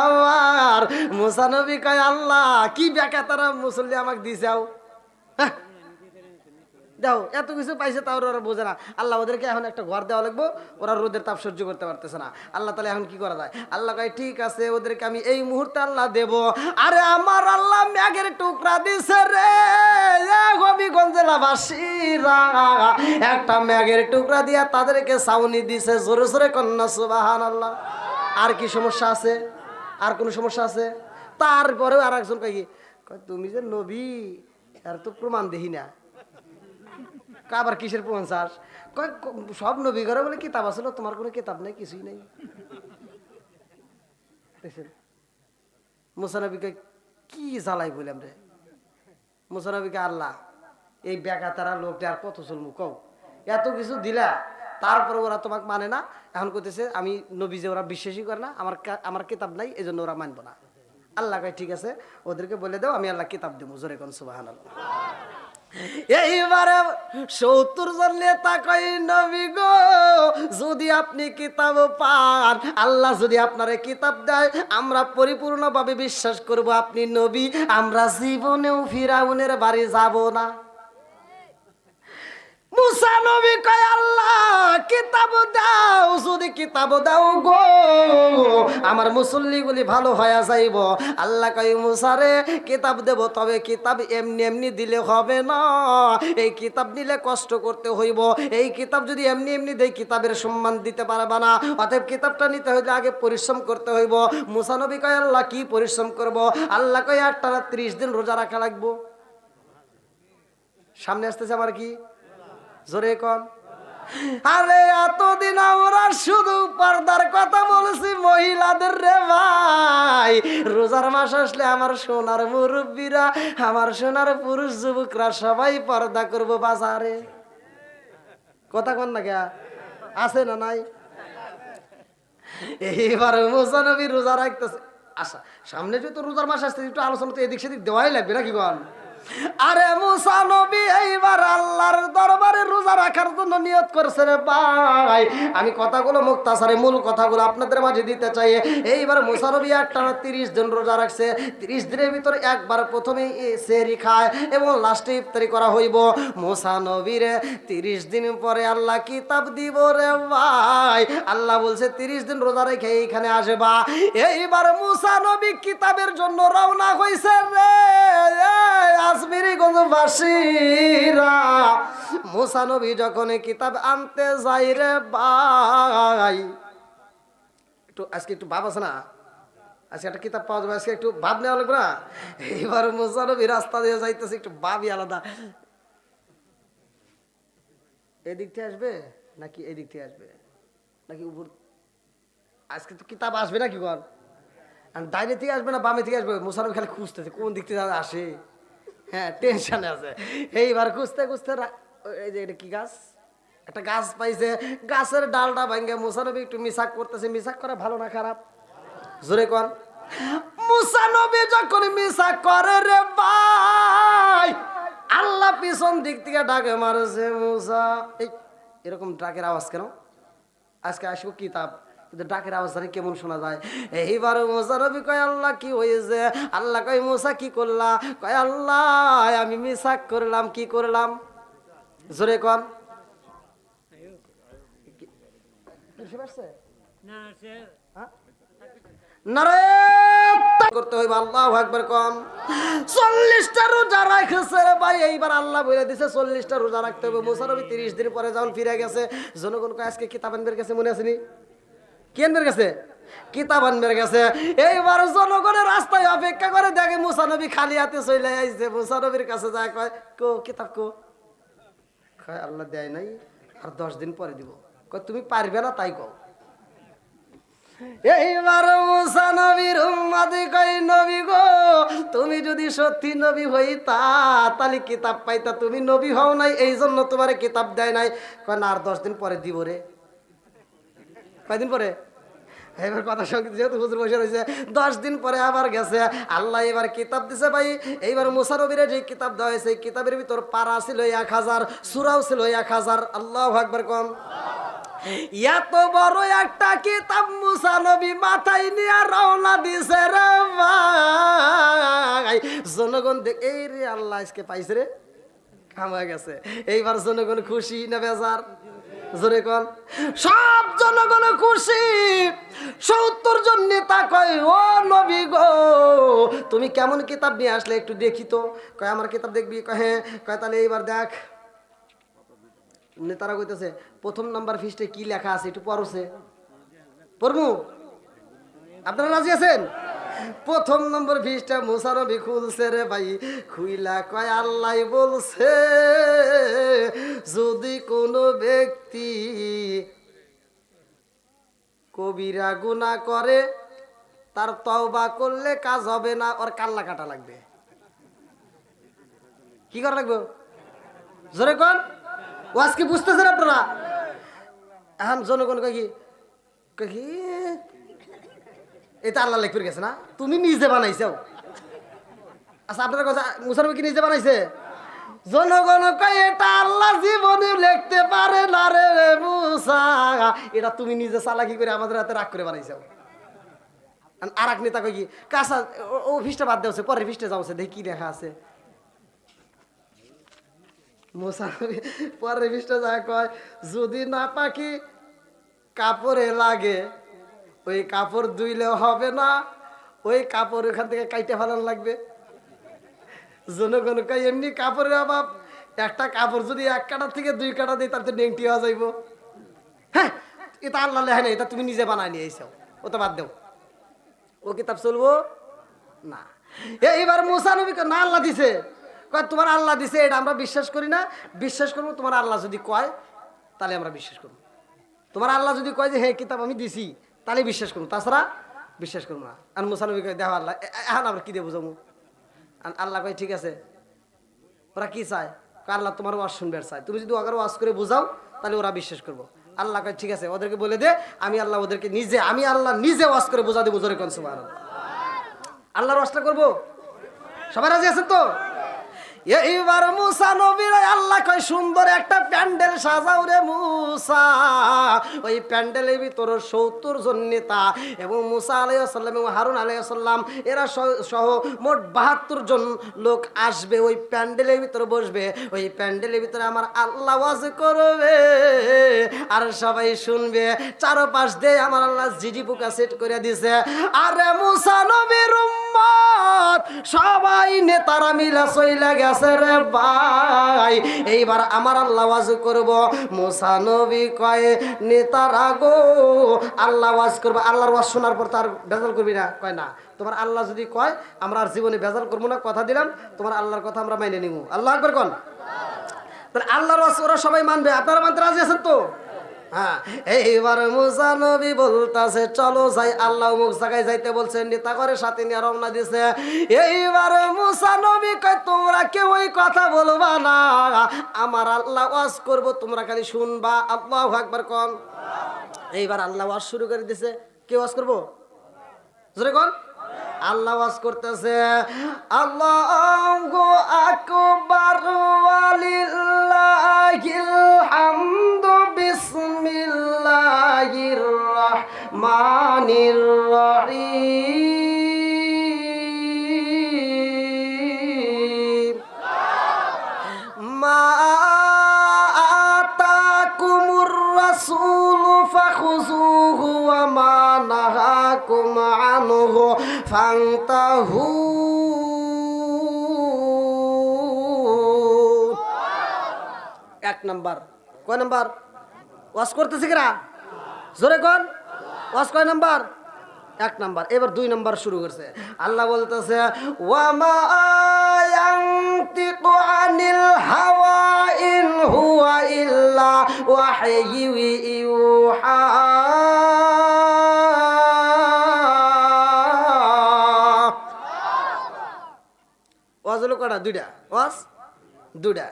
আমার মুসা নবী কয় আল্লাহ কি বেকা তারা মুসল্লি আমাকে দিছাও, দাও এত কিছু পাইছে তাও ওরা বোঝে না। আল্লাহ ওদেরকে এখন একটা ঘর দেওয়া লাগবো, ওরা রোদের তাপ সহ্য করতে পারতেছে না। আল্লাহ তাহলে এখন কি করা যায়? আল্লাহ কয় ঠিক আছে ওদেরকে আমি এই মুহূর্তে আল্লাহ দেব। আরে আমার আল্লাহ মেঘের টুকরা দিছে রে, হবিগঞ্জ জেলাবাসীরা একটা মেঘের টুকরা দিয়া তাদেরকে ছাউনি দিছে। জোরে জোরে কন্যা সুবহানাল্লাহ। আর কি সমস্যা আছে? আর কোন সমস্যা আছে? তারপরেও আর একজন কয় কি, তুমি যে নবী আর তো প্রমাণ দেখি না। আবার কিসের প্রমাণ চাস? সব নবী ঘরে বলে কিতাব আসলো, তোমার কোনো কিতাব নেই, কিছুই নেই। দেখছেন মুসা নবীকে কি জ্বালাই বললাম রে। মুসা নবীকে আল্লাহ এই বেকা তারা লোকটা আর কত চলমু কও, এত কিছু দিলা তারপরে ওরা তোমাকে মানে না। এখন কইতেছে আমি নবী যে ওরা বিশ্বাসই করে না, আমার কিতাব নাই এই জন্য ওরা মানবো না। আল্লাহ কয় ঠিক আছে ওদেরকে বলে দাও আমি আল্লাহ কিতাব দেবো। জোরে কোন সুবহানাল্লাহ। এইবারে 70 জন নেতা কই নবী গো যদি আপনি কিতাব পান, আল্লাহ যদি আপনারে কিতাব দেয়, আমরা পরিপূর্ণভাবে বিশ্বাস করব আপনি নবী, আমরা জীবনেও ফিরাউনের বাড়ি যাব না। মুসা নবী কয় আল্লাহ কিতাব দাও, যদি কিতাব দাও গো আমার মুসল্লিগুলি ভালো হয়ে যাইব। আল্লাহ কয় মুসা রে কিতাব দেব, তবে কিতাব এমনি এমনি দিলে হবে না, এই কিতাব নিলে কষ্ট করতে হইব। এই কিতাব যদি এমনি এমনি দেই কিতাবের সম্মান দিতে পারবা না, অতএব কিতাবটা নিতে হইলে আগে পরিশ্রম করতে হইব। মুসা নবী কয় আল্লাহ কি পরিশ্রম করব? আল্লাহ কয় টানা 30 দিন রোজা রাখা লাগবো। সামনে আসতেছে আমার কি জোরে কন। আরে এতদিন আমরা শুধু পর্দার কথা বলছি মহিলাদের রে ভাই, রোজার মাস আসলে আমার সোনার মুরব্বীরা, আমার সোনার পুরুষ যুবকরা সবাই পর্দা করব বাজারে। কথা কন না কে আছে না নাই? এইবার মুসা নবী রোজা রাখতেছে, আচ্ছা সামনে যেহেতু রোজার মাস আসছে একটু আলোচনা তো এদিক সেদিক দেওয়াই লাগবে নাকি বল? আরে মুসা নবী এইবার আল্লাহর দরবারে রোজা রাখার জন্য নিয়ত করছে রে ভাই। আমি কথাগুলো মুক্তাসারে মূল কথাগুলো আপনাদের মাঝে দিতে চাই। এইবার মুসা নবী একটানা 30 দিন রোজা রাখছে। 30 দিনের ভিতরে একবার প্রথমেই সেহরি খায় এবং লাস্টে ইফতারি করা হইব। মুসা নবীরে 30 দিন পরে আল্লাহ কিতাব দিব রে ভাই। আল্লাহ বলছে 30 দিন রোজা রেখে এইখানে আসবা। এইবার মুসা নবী কিতাবের জন্য রওনা হইছে রে আজমিরিগঞ্জবাসীরা। মুসা নবী যখন কিতাব আনতে যাই রে ভাই, একটু আজকে একটু ভাব আছে না, আজকে একটা কিতাব পাওয়া যাবে, আজকে একটু ভাব নেওয়া লাগবে না। এইবার মুসা নবী রাস্তা দিয়ে যাইতেছে, একটু ভাবই আলাদা। এদিক থেকে আসবে নাকি এদিক থেকে আসবে নাকি উপর? আজকে তো কিতাব আসবে নাকি বল? দাইরে থেকে আসবে না বামে থেকে আসবে? মুসা নবী খালি খুঁজতেছে কোন দিক থেকে আসে। হ্যাঁ টেনশনে আছে। এইবার খুঁজতে খুঁজতে এই যে এটা কি গাছ, একটা গাছ পাইছে, গাছের ডালটা ভাঙ্গে মুসা নবী একটু মিসাক করতেছে। মিসাক করা ভালো না খারাপ? জোরে কোন। মুসা নবী যখন মিসাক করে রে ভাই, আল্লাহ পিছন দিক থেকে ডাকে মারছে, মুসা। এই এরকম ডাকের আওয়াজ কেন? আজকে আসবো কিতাব, কিন্তু ডাকের আওয়াজ জানি কেমন শোনা যায়। এইবার মুসা নবী কয় আল্লাহ কি হয়েছে? আল্লাহ কয় মুসা কি করলা? কয় আল্লাহ আমি মিসাক করলাম। কি করলাম? জোরে কন। করতে হইব আল্লাহু আকবার কন। 40টা রোজা রাখছে রে ভাই। এইবার আল্লাহ বলে দিছে 40টা রোজা রাখতে হবে। মুসা নবী 30 দিন পরে যখন ফিরে গেছে, জনগণ কয় আজকে কিতাব আনবের কাছে, মনে আছে নি? কি আনবের গেছে? কিতাব আনবের গেছে। এইবার জনগণের রাস্তায় অপেক্ষা করে, দেখে মুসা নবী খালি হাতে চলে আইছে। মুসা নবীর কাছে যায়, কয় কো কিতাব কো? কয় আল্লাহ দেয় নাই, আর 10 দিন পরে দিব। কয় তুমি পারবে না তাই কও। এইবার মুসা নবীর উম্মতে কয় নবী গো, তুমি যদি সত্যি নবী হইতা তাহলে কিতাব পাইতা। তুমি নবী হও নাই, এই জন্য তোমার কিতাব দেয় নাই। কয় না আর 10 দিন পরে দিব রে। কয়দিন পরে? এবার কথা সঙ্গে যেহেতু হুজুর বসে রয়েছে, 10 দিন পরে আবার গেছে। আল্লাহ এবার কিতাব দিছে ভাই। এইবার মুসা নবীরে যে কিতাব দেওয়া হয়েছে, এই কিতাবের ভিতর পারা ছিল 1000, সূরাও ছিল 1000। আল্লাহু আকবার কোন। এত বড় একটা কিতাব মুসা নবী মাথায় নিয়ে রওনা দিছে রে ভাই। জনগণ দেখ এই রে আল্লাহ আজকে পাইছে রে, কামা গেছে। এইবার জনগণ খুশি না বেজার? জোরে কোন। সব জনগণ খুশি। 70 জন নেতা কয় ও নবী গো, তুমি কেমন কিতাব নিয়ে আসলে একটু দেখি তো। কয় আমার কিতাব দেখবি? কয় হ্যাঁ। কয় তাহলে এইবার দেখ। নেতারা কইতেছে প্রথম নাম্বার পৃষ্ঠায় কি লেখা আছে একটু পড়ছে, পড়বো? আপনারা রাজি আছেন? প্রথম নম্বর পৃষ্ঠা মুসা নবী খুলছে রে ভাই। খুইলা কয় আল্লাহ বলছে যদি কোনো ব্যক্তি কবিরা গুনাহ করে তার তওবা করলে কাজ হবে না, ওর কাল্লা কাটা লাগবে। কি করা লাগবে? জোরে কোন। ওয়াজ কি বুঝতেছেন আপনারা? এখন জনগণ কয় কি এটা আল্লাহ লেখ গেছে না, তুমি নিজে বানাইছো। আচ্ছা আপনার কথা মুসা নবী কি নিজে বানাইছে? জনগণ কয় এটা আল্লাহ জীবনে লিখতে পারে না রে মুসা, এটা তুমি নিজে চালাকি করে আমাদের হাতে রাগ করে বানাইছো। আর এক নেতা কয় কি কাঁচা ও ফিসটা বাদ দেওয়া, পরের ফিসটা যাওয়া, দেখি কি লেখা আছে। মুসা নবী পরের ফিসটা যায়, কয় যদি না পাখি কাপড়ে লাগে ওই কাপড় ধুইলেও হবে না, ওই কাপড় ওখান থেকে কাইটে ফেলানো লাগবে। জনগণ কয় এমনি কাপড়ের অভাব, একটা কাপড় যদি 1 কাটা থেকে 2 কাটা দিই তার তো নেংটি হওয়া যাইব। হ্যাঁ এটা আল্লাহ লেখা নেই, এটা তুমি নিজে বানায় নিয়ে এসো, ও তো বাদ দেও, ও কিতাব চলবো না। এইবার মুসা নবীকে না আল্লাহ দিছে, কয় তোমার আল্লাহ দিছে এটা আমরা বিশ্বাস করি না, বিশ্বাস করবো তোমার আল্লাহ যদি কয় তাহলে আমরা বিশ্বাস করবো। তোমার আল্লাহ যদি কয় যে হ্যাঁ কিতাব আমি দিছি তাহলে বিশ্বাস করবো, তাছাড়া বিশ্বাস করবো না। আর মুসা নবী কয় দেখো আল্লাহ এখন আমরা কি দেবো যাবো। আল্লাহ কয় ঠিক আছে, ওরা কি চায়? আল্লাহ তোমার ওয়াজ শুনবে চায়, তুমি যদি ওকে ওয়াজ করে বোঝাও তাহলে ওরা বিশ্বাস করবো। আল্লাহ কয় ঠিক আছে ওদেরকে বলে দে আমি আল্লাহ ওদেরকে নিজে, আমি আল্লাহ নিজে ওয়াজ করে বোঝা দেবো। জোরে কোন সুবহানাল্লাহ। আল্লাহর ওয়াজটা করবো? সবাই রাজি আছেন তো? এইবার মুসা নবীর আল্লাহ কয় সুন্দর একটা প্যান্ডেল সাজাও রে মুসা। ওই প্যান্ডেলের ভিতর 70 জন নেতা এবং মুসা আলাইহিস সালাম এবং হারুন আলাইহিস সালাম এরা সহ মোট 72 জন লোক আসবে, ওই প্যান্ডেলের ভিতরে বসবে। ওই প্যান্ডেলের ভিতরে আমার আল্লাহ ওয়াজ করবে আর সবাই শুনবে। চারপাশ দিয়ে আমার আল্লাহ জিজি পোকা সেট করে দিছে। আরে মুসা নবীর উম্মত সবাই নেতারা মিলে চইলা গেছে রে ভাই। এইবার আমার আল্লাহ ওয়াজ করব। মুসা নবী কয় নেতারা গো আল্লাহ ওয়াজ করবে। আল্লাহর ওয়াজ শোনার পর তার বেজাল করবি না? কয় না, তোমার আল্লাহ যদি কয় আমরা আর জীবনে বেজাল করবো না, কথা দিলাম তোমার আল্লাহর কথা আমরা মাইনে নিব। আল্লাহ আকবার কোন। তাহলে আল্লাহর ওয়াজ ওরা সবাই মানবে, আপনারা মানতে রাজি আছেন তো? হ্যাঁ। এইবার মুসা নবী বলতাছে চলো যাই, আল্লাহ মুখ জায়গায় যাইতে বলছে, নেতা করে সাথে নিয়ে রওনা দিছে। এইবার মুসা নবী কয় তোমরা কেউ ওই কথা বলবা না, আমার আল্লাহ ওয়াজ করব, তোমরা খালি শুনবা। আল্লাহু আকবার কোন। এইবার আল্লাহ ওয়াজ শুরু করে দিছে। কে ওয়াজ করবো? জোরে কোন। আল্লাহ ওয়াজ করতেছে আল্লাহু আকবার ওয়ালিল্লাহিল হামদু বিসমিল্লাহির রহমানির রহিম মা আতাকুমুর রাসূলু ফাখুযুহু ওয়া মা নাহাকুম আনহু ফান্তাহু। এক নাম্বার। কয় নাম্বার? ওয়াজ করতেছে কিরা? জোরে কোন। ওয়াজ কয় নাম্বার? এক নাম্বার। এবার 2 নাম্বার শুরু করছে। আল্লাহ বলতেছে ওয়া মা ইয়ানতিকু আনিল হাওয়া ইন হুয়া ইল্লা ওয়াহয়ু ইউহা। ওয়াজ হলো কটা? 2টা। ওয়াজ 2টা।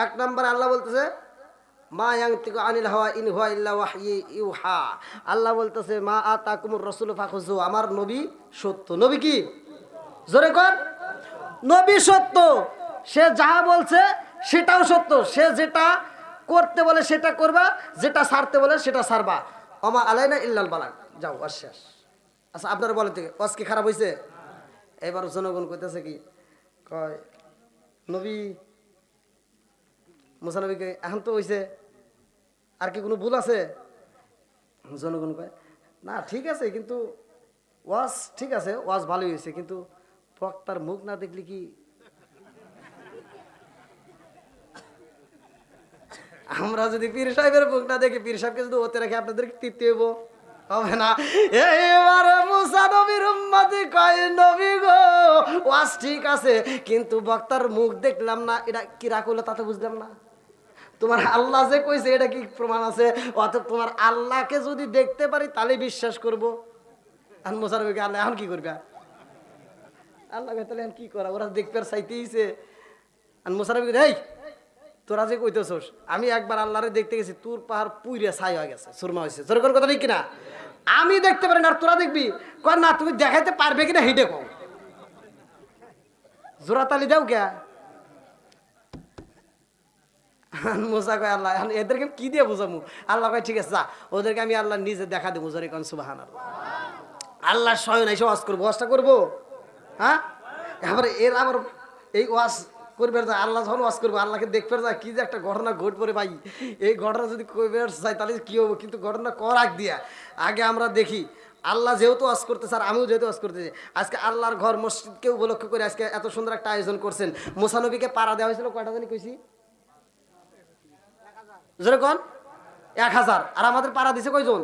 এক নাম্বার আল্লাহ বলতেছে মা ইয়ানতিকু আনিল হাওয়া ইন হুয়া ইল্লা ওয়াহয়ু ইউহা। আল্লাহ বলতেছে মা আতাকুমুর রাসূলু ফাখুযু, আমার নবী সত্য। নবী কি? জোরে কর। নবী সত্য, সে যাহা বলছে সেটাও সত্য। সে যেটা করতে বলে সেটা করবা, যেটা ছাড়তে বলে সেটা ছাড়বা। ওমা আলাইনা ইল্লাল বালাগ। যাও ওয়াজ শেষ। আচ্ছা আপনারা বলেন থেকে ওয়াজ কি খারাপ হয়েছে? এবার জনগণ কইতেছে কি কয় নবী মুসা নবীকে এখন তো হয়েছে, আর কি কোনো ভুল আছে? জনগণ কয় না ঠিক আছে, কিন্তু ওয়াজ ঠিক আছে, ওয়াজ ভালোই হয়েছে, কিন্তু বক্তার মুখ না দেখলে কি আমরা যদি পীর সাহেবের মুখ না দেখি, পীর সাহেবকে যদি ওতে রেখে আপনাদের তৃপ্তি হইব? হবে না। এইবার মুসা নবীর উম্মতি কয় নবী গো ওয়াজ ঠিক আছে, কিন্তু বক্তার মুখ দেখলাম না, এটা কি রাখ হলো তাতে বুঝলাম না। তোমার আল্লাহ যে কইছে এটা কি প্রমাণ আছে? অর্থাৎ তোমার আল্লাহকে যদি দেখতে পারি তাহলে বিশ্বাস করবো। আর মুসা নবীকে আল্লাহ এখন কি করবে? আল্লাহ তাহলে এখন কি করা? ওরা দেখতে চাইতেইছে। আর মুসা নবী এই তোরা যে কইতেছস, আমি একবার আল্লাহরে দেখতে গেছি, তোর পাহাড় পুইরে ছাই হয়ে গেছে, সুরমা হয়েছে। জোরকর কথা ঠিক কিনা? আমি দেখতে পারি না আর তোরা দেখবি? কয় না তুমি দেখাইতে পারবে কিনা হেঁটে কও। জোরাতালি দাও কে? মুসা কয় আল্লাহ এদেরকে কি দিয়ে বুঝামু? আল্লাহ কয় ঠিক আছে যা, ওদেরকে আমি আল্লাহ নিজে দেখা দেবো। জোরে কোন সুবহানাল্লাহ। আল্লাহ স্বয়ং এসে ওয়াজ করবো। ওয়াজটা করবো, হ্যাঁ। এবার এর আবার এই ওয়াজ করবে যায়, আল্লাহ যখন ওয়াজ করবো আল্লাহকে দেখবে যায়, কি যে একটা ঘটনা ঘটবে ভাই। এই ঘটনা যদি করবে যায় তাহলে কি হবো? কিন্তু ঘটনা কর আগ দিয়া আগে আমরা দেখি আল্লাহ যেহেতু ওয়াজ করতেছে আর আমিও যেহেতু ওয়াজ করতেছি, আজকে আল্লাহর ঘর মসজিদকে উপলক্ষ করে আজকে এত সুন্দর একটা আয়োজন করছেন। মুসা নবীকে পাড়া দেওয়া হয়েছিল কয়টা জানি কইছি? জোরে কোন? 1000। আর আমাদের পাড়া দিছে কয়জন?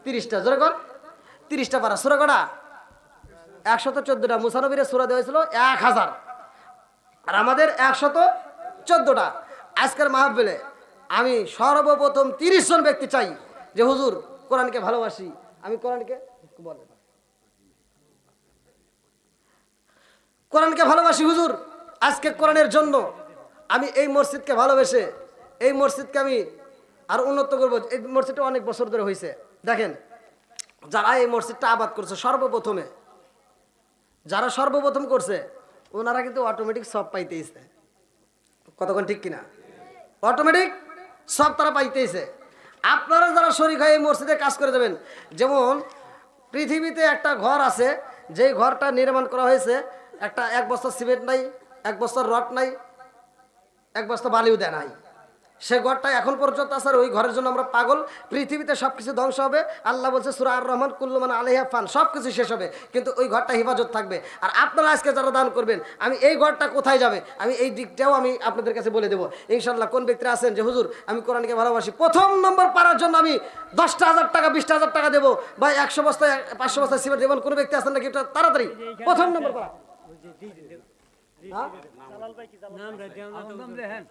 30টা। জোরে কোন? 30টা পাড়া। সূরা কটা? 114টা। মুসা নবীর সূরা দেওয়া হয়েছিল 1000 আর আমাদের 114টা। আজকের মাহফিলে আমি সর্বপ্রথম 30 জন ব্যক্তি চাই যে হুজুর কোরআনকে ভালোবাসি, আমি কোরআনকে বলেন কোরআনকে ভালোবাসি হুজুর, আজকে কোরআনের জন্য আমি এই মসজিদকে ভালোবেসে এই মসজিদকে আমি আর উন্নত করবো। এই মসজিদটা অনেক বছর ধরে হয়েছে। দেখেন যারা এই মসজিদটা আবাদ করছে, সর্বপ্রথমে যারা সর্বপ্রথম করছে ওনারা কিন্তু অটোমেটিক সব পাইতেইছে। কতক্ষণ ঠিক কিনা? অটোমেটিক সব তারা পাইতেইছে। আপনারা যারা শরীক হয়ে এই মসজিদে কাজ করে দেবেন, যেমন পৃথিবীতে একটা ঘর আছে, যেই ঘরটা নির্মাণ করা হয়েছে, এক বস্তা সিমেন্ট নাই, এক বস্তা রড নাই, এক বস্তা বালিও দেয় নাই, সে ঘরটা এখন পর্যন্ত আছে। আর ওই ঘরের জন্য আমরা পাগল। পৃথিবীতে সব কিছু ধ্বংস হবে, আল্লাহ বলছে সূরা আর রহমান, কুল্লু মান আলাইহা ফান, সব কিছু শেষ হবে, কিন্তু ওই ঘরটা হেফাজত থাকবে। আর আপনারা আজকে যারা দান করবেন, আমি এই ঘরটা কোথায় যাবে আমি এই দিকটাও আমি আপনাদের কাছে বলে দেবো ইনশাল্লাহ। কোন ব্যক্তিরা আছেন যে হুজুর আমি কোরআনকে ভালোবাসি, প্রথম নম্বর পাওয়ার জন্য আমি 10,000 টাকা 20,000 টাকা দেবো, বা 100 বস্তায় 500 বস্তায় সিমেন্ট দেবেন, কোনো ব্যক্তি আছেন নাকি? এটা তাড়াতাড়ি প্রথম নম্বর পাওয়া। হ্যাঁ?